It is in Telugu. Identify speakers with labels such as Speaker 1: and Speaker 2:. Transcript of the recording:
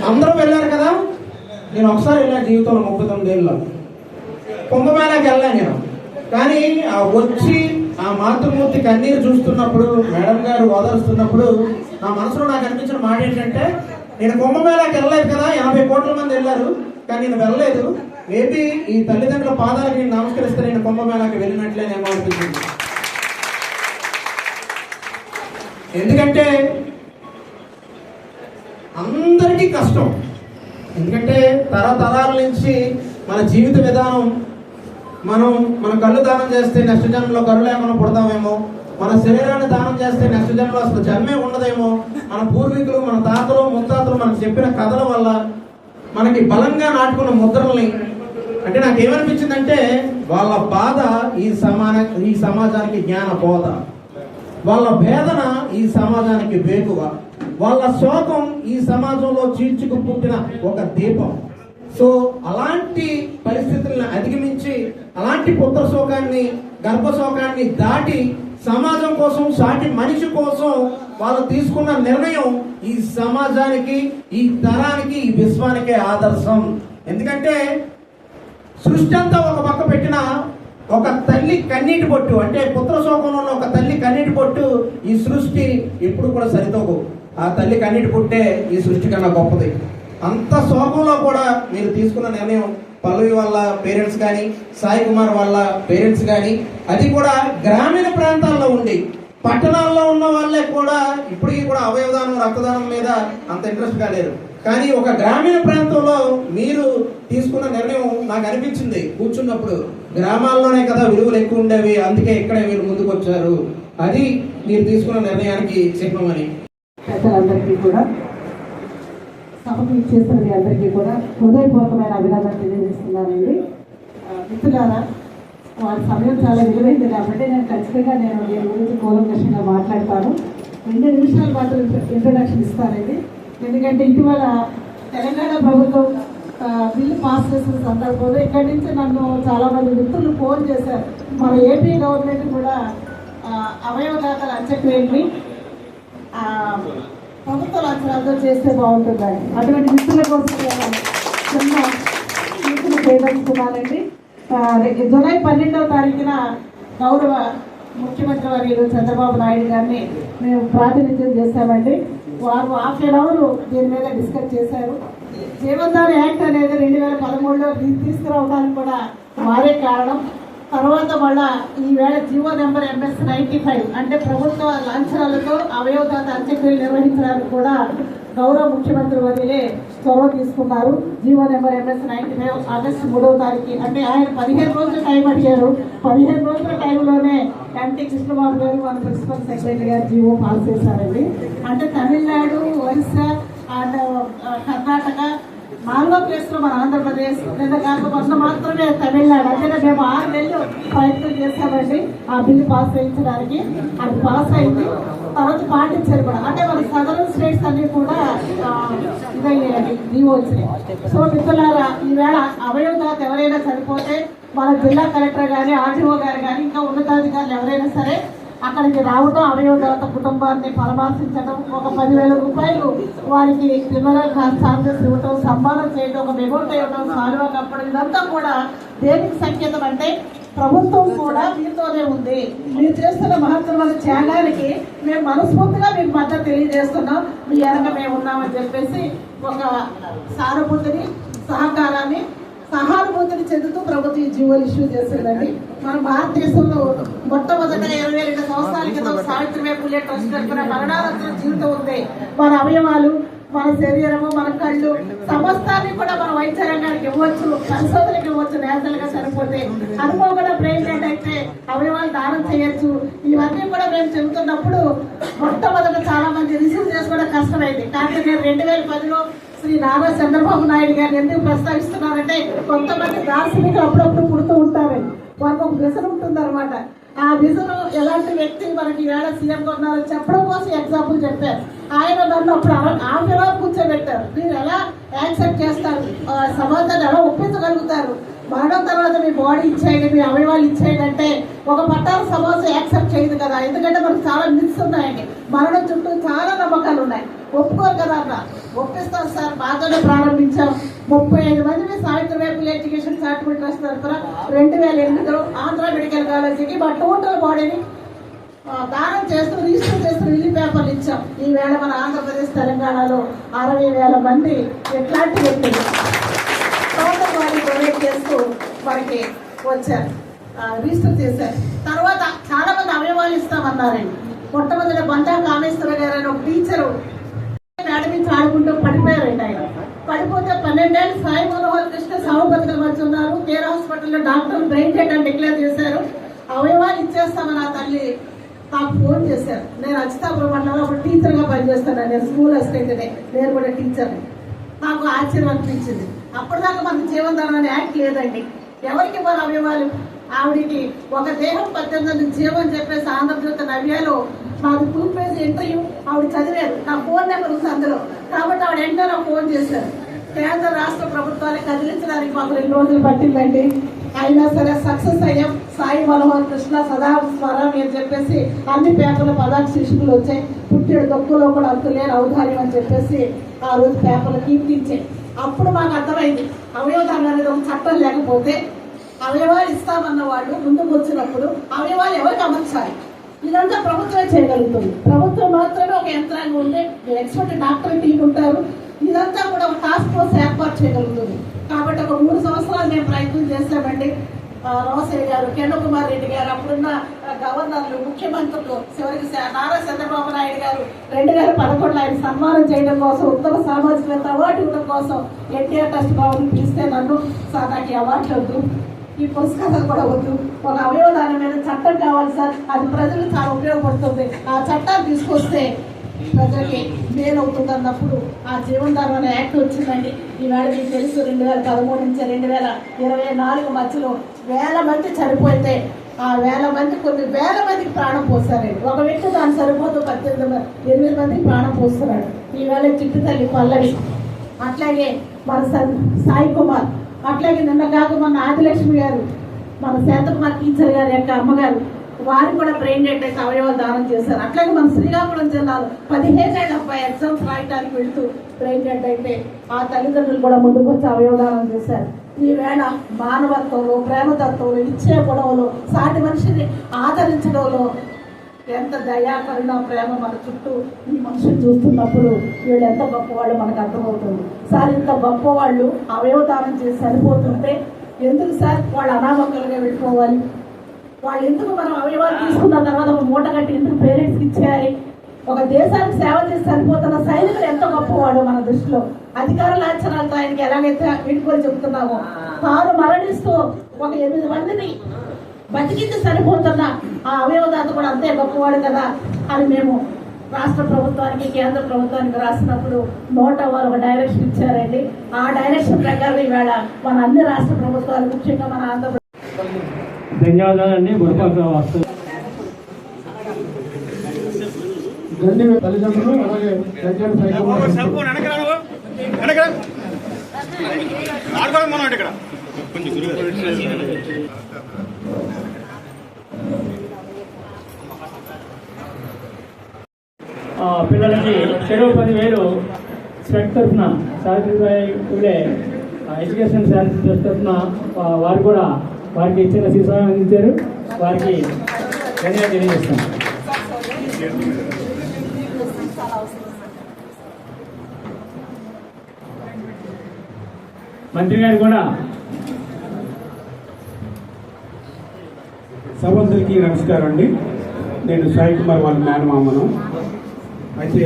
Speaker 1: అందరూ వెళ్ళారు కదా. నేను ఒకసారి వెళ్ళాను జీవితంలో 39 ఏళ్ళలో కుంభమేళాకి వెళ్ళాను నేను. కానీ వచ్చి ఆ మాతృమూర్తి కన్నీరు చూస్తున్నప్పుడు, మేడం గారు ఓదారుస్తున్నప్పుడు నా మనసులో నాకు అనిపించిన మాట ఏంటంటే, నేను కుంభమేళాకి వెళ్ళలేదు కదా, 80 కోట్ల మంది వెళ్ళారు కానీ నేను వెళ్ళలేదు. మేబీ ఈ తల్లిదండ్రుల పాదాలకు నేను నమస్కరిస్తే నేను కుంభమేళాకి వెళ్ళినట్లేనేమో అనిపించింది. ఎందుకంటే అందరికీ కష్టం. ఎందుకంటే తరతరాల నుంచి మన జీవిత విధానం, మన కళ్ళు దానం చేస్తే నెక్స్ట్ జన్మలో కళ్ళు ఏమైనా పుడతామేమో, మన శరీరాన్ని దానం చేస్తే నెక్స్ట్ జన్మలో అసలు జన్మే ఉండదేమో, మన పూర్వీకులు, మన తాతలు ముత్తాతలు మనకు చెప్పిన కథల వల్ల మనకి బలంగా నాటుకున్న ముద్రల్ని, అంటే నాకేమనిపించిందంటే వాళ్ళ బాధ ఈ సమాజానికి జ్ఞాన బోధ, వాళ్ళ వేదన ఈ సమాజానికి వేకువ, వాళ్ళ శోకం ఈ సమాజంలో చీల్చుకు పుట్టిన ఒక దీపం. సో అలాంటి పరిస్థితులను అధిగమించి, అలాంటి పుత్ర శోకాన్ని, గర్భ శోకాన్ని దాటి సమాజం కోసం, సాటి మనిషి కోసం వాళ్ళు తీసుకున్న నిర్ణయం ఈ సమాజానికి, ఈ తరానికి, ఈ విశ్వానికే ఆదర్శం. ఎందుకంటే సృష్టి అంతా ఒక పక్క పెట్టిన ఒక తల్లి కన్నీటి బొట్టు, అంటే పుత్ర శోకంలో ఉన్న ఒక తల్లి కన్నీటి బొట్టు ఈ సృష్టి ఎప్పుడు కూడా సరితోకు. ఆ తల్లి కన్నీటి బొట్టే ఈ సృష్టి కన్నా గొప్పది. అంత శోకంలో కూడా మీరు తీసుకున్న నిర్ణయం, పల్లవి వాళ్ళ పేరెంట్స్ కానీ, సాయి కుమార్ వాళ్ళ పేరెంట్స్ కానీ, అది కూడా గ్రామీణ ప్రాంతాల్లో ఉండి, పట్టణాల్లో ఉన్న వాళ్ళే కూడా ఇప్పటికీ కూడా అవయవదానం, రక్తదానం మీద అంత ఇంట్రెస్ట్ కాలేరు. కానీ ఒక గ్రామీణ ప్రాంతంలో మీరు తీసుకున్న నిర్ణయం నాకు అనిపించింది కూర్చున్నప్పుడు, గ్రామాల్లోనే కదా విలువలు ఎక్కువ ఉండేవి, అందుకే ఇక్కడే మీరు ముందుకు వచ్చారు. అది మీరు తీసుకున్న నిర్ణయానికి చిహ్నమని.
Speaker 2: పెద్దలందరికీ కూడా, సభకు ఇచ్చేసిన మీ అందరికీ కూడా హృదయపూర్వకమైన అభినందనలు తెలియజేస్తున్నానండి. మిత్రులారా, వారి సమయం చాలా విలువైంది కాబట్టి ఖచ్చితంగా నేను దీని గురించి కూలంకషంగా మాట్లాడతాను. 2 నిమిషాల పాటు ఇంట్రొడక్షన్ ఇస్తానండి. ఎందుకంటే ఇటీవల తెలంగాణ ప్రభుత్వం బిల్లు పాస్ చేసిన సందర్భంలో ఇక్కడి నుంచి నన్ను చాలామంది మిత్రులు ఫోన్ చేశారు. మన ఏపీ గవర్నమెంట్ కూడా అవయవదాతల అంత్యక్రియల్ని ప్రభుత్వ లక్షణాలతో చేస్తే బాగుంటుందని, అటువంటి మిత్రుల కోసం చిన్న మిత్రులు చేయదలుచుకున్నానండి. జూలై 12వ తారీఖున గౌరవ ముఖ్యమంత్రి వర్యులు చంద్రబాబు నాయుడు గారిని మేము ప్రాతినిధ్యం చేశామండి. వారు హాఫ్ అన్ అవర్ దీని మీద డిస్కస్ చేశారు. జీవనధార యాక్ట్ అనేది 2013లో తీసుకురావడానికి కూడా వారే కారణం. తర్వాత మళ్ళా ఈవేళ జీవో నెంబర్ MS 95 అంటే ప్రభుత్వ లాంఛనాలతో అవయవదాత అంత్యక్రియలు నిర్వహించడానికి కూడా గౌరవ ముఖ్యమంత్రి వర్యులే చొరవ తీసుకున్నారు. జీవో నెంబర్ MS 95 ఆగస్టు 3వ తారీఖు, అంటే ఆయన 15 రోజులు టైం అడిగారు. 15 రోజుల టైంలోనే MT కృష్ణబాబు గారు మన ప్రిన్సిపల్ సెక్రటరీ గారు జీవో పాస్ చేశారండి. అంటే తమిళనాడు, ఒరిస్సా అండ్ కర్ణాటక, 4వ ప్లేస్లో మన ఆంధ్రప్రదేశ్, లేదా కాకపోతే మాత్రమే తమిళనాడు. అంటే మేము 6 నెలలు ప్రయత్నం చేశామండి ఆ బిల్లు పాస్ చేయించడానికి. అది పాస్ అయింది. తర్వాత పాటించారు కూడా, అంటే మన సదరన్ స్టేట్స్ అన్ని కూడా ఇదయ్యాయి, జీవో వచ్చినాయి. సో మిత్రులారా, ఈవేళ అవయవదాత ఎవరైనా చనిపోతే మన జిల్లా కలెక్టర్ కానీ, RDO గారు కానీ, ఇంకా ఉన్నతాధికారులు ఎవరైనా సరే అక్కడికి రావడం, అవయవదాత కుటుంబాన్ని పరామర్శించడం, ఒక 10,000 రూపాయలు వారికి క్రిమినల్ ఛార్జెస్ ఇవ్వటం, సన్మానం చేయడం, ఒక మెమోట్ ఇవ్వడం, సాల్వా కప్పడం, ఇదంతా కూడా దేనికి సంకేతం అంటే ప్రభుత్వం కూడా మీతోనే ఉంది. మీరు చేస్తున్న మహత్తరమైన త్యాగానికి మేము మనస్ఫూర్తిగా మీకు మద్దతు తెలియజేస్తున్నాం. మీ వెనక మేము ఉన్నామని చెప్పేసి ఒక సానుభూతిని, సహకారాన్ని, సహానుభూతిని చెందుతూ ప్రభుత్వం ఈ జీవోలు ఇష్యూ చేసిందండి. మన భారతదేశంలో మొట్టమొదట 22 సంవత్సరాల క్రితం సావిత్రిబాయి పూలే ట్రస్ట్ తరఫున మరణానంతర జీవితం ఉంది. మన అవయవాలు, మన శరీరము, మన కళ్ళు, సమస్తాన్ని కూడా మన వైద్య రంగానికి ఇవ్వచ్చు, పరిశోధనకి ఇవ్వచ్చు. నేతలుగా సరిపోతే అనుకోకుండా బ్రెయిన్ డెడ్ అయితే అవయవాలు దానం చేయొచ్చు. ఇవన్నీ కూడా మేము చెబుతున్నప్పుడు మొట్టమొదట చాలా మంది రిసీవ్ చేసుకోవడం కష్టమైంది. కానీ నేను 2010లో శ్రీ నారా చంద్రబాబు నాయుడు గారిని ఎందుకు ప్రస్తావిస్తున్నారంటే, కొంతమంది దార్శనికులు అప్పుడప్పుడు పుడుతూ ఉంటారు. వారికి ఒక విజన్ ఉంటుంది అనమాట. ఆ విజన్ ఎలాంటి వ్యక్తి మనకి ఈవేళ సీఎంగా ఉన్నారని చెప్పడం కోసం ఎగ్జాంపుల్ చెప్పారు. ఆయన నన్ను అప్పుడు ఆఫీలో కూర్చోబెట్టారు. మీరు ఎలా యాక్సెప్ట్ చేస్తారు, సమాజాన్ని ఎలా ఒప్పించగలుగుతారు, మరణం తర్వాత మీ బాడీ ఇచ్చేయండి, మీ అవయవాలు ఇచ్చేయండి అంటే ఒక పట్టాల సమాజం యాక్సెప్ట్ చేయదు కదా. ఎందుకంటే మనకు చాలా మిత్స్ ఉన్నాయండి. మరణం చుట్టూ చాలా నమ్మకాలు ఉన్నాయి. ఒప్పుకోరు కదా అన్న. ఒప్పిస్తాం సార్, బాగానే ప్రారంభించాం. 35 మంది సావిత్రిబాయి ఎడ్యుకేషన్ చారిటబుల్ ట్రస్ట్ తరఫున 2008లో ఆంధ్ర మెడికల్ కాలేజీకి మా టోటల్ బాడీని దానం చేస్తూ రిజిస్టర్ చేస్తూ రిలీఫ్ పేపర్లు ఇచ్చాం. ఈవేళ మన ఆంధ్రప్రదేశ్ తెలంగాణలో 60,000 మంది ఎట్లాంటి వ్యక్తులు టోటల్ బాడీ డొనేట్ చేస్తూ మనకి వచ్చారు, రిజిస్టర్ చేశారు. తర్వాత చాలా మంది అవయవాలు ఇస్తామన్నారండి. మొట్టమొదటి బండా కామేశ్వర గారు అని ఒక టీచరు మేడం నుంచి ఆడుకుంటూ పడిపోయారండి. ఆయన పడిపోతే 12 ఏళ్ళు సాయి మనోహర్ కృష్ణ సావుపతుల మధ్య ఉన్నారు. కేర్ హాస్పిటల్లో డాక్టర్ బ్రెయిన్ డెడ్ అని డిక్లేర్ చేశారు. అవయవాలు ఇచ్చేస్తామని ఆ తల్లి నాకు ఫోన్ చేశారు. నేను అచ్చితాపురం మండలంలో అప్పుడు టీచర్గా పనిచేస్తాను. నేను స్కూల్ అసిస్టెంట్నే, నేను కూడా టీచర్ని. నాకు ఆశ్చర్యం అనిపించింది. అప్పటిదాకా మనకు జీవనధారణ అనే యాక్ట్ లేదండి. ఎవరికి మన అవయవాలు? ఆవిడికి ఒక దేహం 18 జీవం చెప్పేసి ఆంధ్రజ్యోతి నవ్యాలో మాకు 2 పేజ్ ఇంటర్వ్యూ ఆవిడ చదివారు. నా ఫోన్ నెంబర్ ఉంది అందులో. కాబట్టి ఆవిడ వెంటనే నాకు ఫోన్ చేశారు. కేంద్ర రాష్ట్ర ప్రభుత్వాన్ని కదిలించడానికి మాకు 2 రోజులు పట్టిందండి. అయినా సరే సక్సెస్ అయ్యాం. సాయి మనోహర్ కృష్ణ సదా స్మరామి అని చెప్పేసి అన్ని పేపర్ల పదార్థ శీర్షికలు వచ్చాయి. పుట్టిన దొక్కులో కూడా అంతులేని ఔదార్యం అని చెప్పేసి ఆ రోజు పేపర్లు కీర్తించాయి. అప్పుడు మాకు అర్థమైంది, అవయవదానం అనేది ఒక చట్టం లేకపోతే అవయవాలు ఇస్తామన్న వాళ్ళు ముందుకు వచ్చినప్పుడు అవయవాలు ఎవరికి అమర్చాలి? ఇదంతా ప్రభుత్వమే చేయగలుగుతుంది. ప్రభుత్వం మాత్రమే ఒక యంత్రాంగం ఉంటే ఎక్స్పర్ట్ డాక్టర్ టీం ఉంటారు. ఇదంతా కూడా ఒక టాస్క్ ఫోర్స్ ఏర్పాటు చేయగలుగుతుంది. కాబట్టి ఒక 3 సంవత్సరాలు మేము ప్రయత్నం చేశామండి. రోసయ్య గారు, కిరణ్ కుమార్ రెడ్డి గారు, అప్పుడున్న గవర్నర్లు, ముఖ్యమంత్రులు, చివరికి నారా చంద్రబాబు నాయుడు గారు 2011 ఆయన సన్మానం చేయడం కోసం, ఉత్తమ సామాజికవేత్త అవార్డు ఇవ్వడం కోసం ఎన్టీఆర్ ట్రస్ట్ బాబుని పిలిస్తే నన్ను సార్ నాకు ఈ అవార్డులు వద్దు, ఈ పురస్కారాలు కూడా వద్దు, ఒక అవయవదానం మీద చట్టం కావాలి సార్, అది ప్రజలకు చాలా ఉపయోగపడుతుంది, ఆ చట్టాన్ని తీసుకొస్తే ప్రజలకి మేలు అవుతుంది అన్నప్పుడు ఆ జీవనధారణ అనే యాక్ట్ వచ్చిందండి. ఈవేళ మీకు తెలుసు 2013 నుంచి 2024 మధ్యలో 1000 మంది చనిపోతే ఆ 1000 మంది కొన్ని 1000 మందికి ప్రాణం పోస్తారండి. ఒక వ్యక్తి దాన్ని సరిపోతూ 8 మందికి ప్రాణం పోస్తున్నాడు. ఈవేళ చిట్టు తల్లి పల్లవి, అట్లాగే మన సాయి కుమార్, అట్లాగే నిన్న కాక మన ఆదిలక్ష్మి గారు, మన శాంతకుమార్ టీచర్ గారి యొక్క అమ్మగారు, వారికి కూడా బ్రెయిన్ డెడ్ అయితే అవయవాలు దానం చేశారు. అట్లాగే మన శ్రీకాకుళం జిల్లాలో 15 ఏళ్ళ అబ్బాయి ఎగ్జామ్స్ రాయడానికి వెళ్తూ బ్రెయిన్ డెడ్ అయితే ఆ తల్లిదండ్రులు కూడా ముందుకు వచ్చి అవయవదానం చేశారు. ఈవేళ మానవత్వంలో, ప్రేమతత్వంలో, ఇచ్చే గుణంలో, సాటి మనిషిని ఆదరించడంలో ఎంత దయాకరుణ ప్రేమ మన చుట్టూ ఈ మనుషులు చూస్తున్నప్పుడు వీళ్ళు ఎంత గొప్పవాళ్ళు మనకు అర్థమవుతుంది. సార్ ఇంత గొప్పవాళ్ళు అవయవదానం చేసి సరిపోతుంటే ఎందుకు సార్ వాళ్ళు అనామకులుగా వెళ్ళిపోవాలి? వాళ్ళు ఎందుకు మనం అవయవాలు తీసుకున్న తర్వాత ఒక మూట కట్టి ఎందుకు పేరెంట్స్కి ఇచ్చేయాలి? ఒక దేశానికి సేవ చేసి సరిపోతున్న సైనికులు ఎంత గొప్పవాడు మన దృష్టిలో. అధికార లాంఛనాలతో ఆయనకి ఎలాగైతే వీడుకోలు చెబుతున్నామో, తాను మరణిస్తూ ఒక 8 మందిని బతికించి సరిపోతున్న ఆ అవయవదాత కూడా అంతే గొప్పవాడు కదా అని మేము రాష్ట్ర ప్రభుత్వానికి, కేంద్ర ప్రభుత్వానికి రాసినప్పుడు నోట్ అవ్వాలి ఒక డైరెక్షన్ ఇచ్చారండి. ఆ డైరెక్షన్ ప్రకారం ఈవేళ మన అన్ని రాష్ట్ర ప్రభుత్వాలు, ముఖ్యంగా మన ఆంధ్రప్రదేశ్.
Speaker 3: ధన్యవాదాలండి.
Speaker 1: తల్లిదండ్రులు అలాగే
Speaker 3: పిల్లలకి చెరువు 10,000 స్పెక్ట్ తరఫున సావిత్రిబాయి పూలే ఎడ్యుకేషన్ శానిటరీ తరఫున వారు కూడా వారికి ఇచ్చిన శిశువు అందించారు. వారికి ధన్యవాదాలు తెలియజేస్తాం. మంత్రి గారు కూడా
Speaker 4: సభ్యులకి నమస్కారం అండి. నేను సాయి కుమార్ వాళ్ళ మేనమామను. అయితే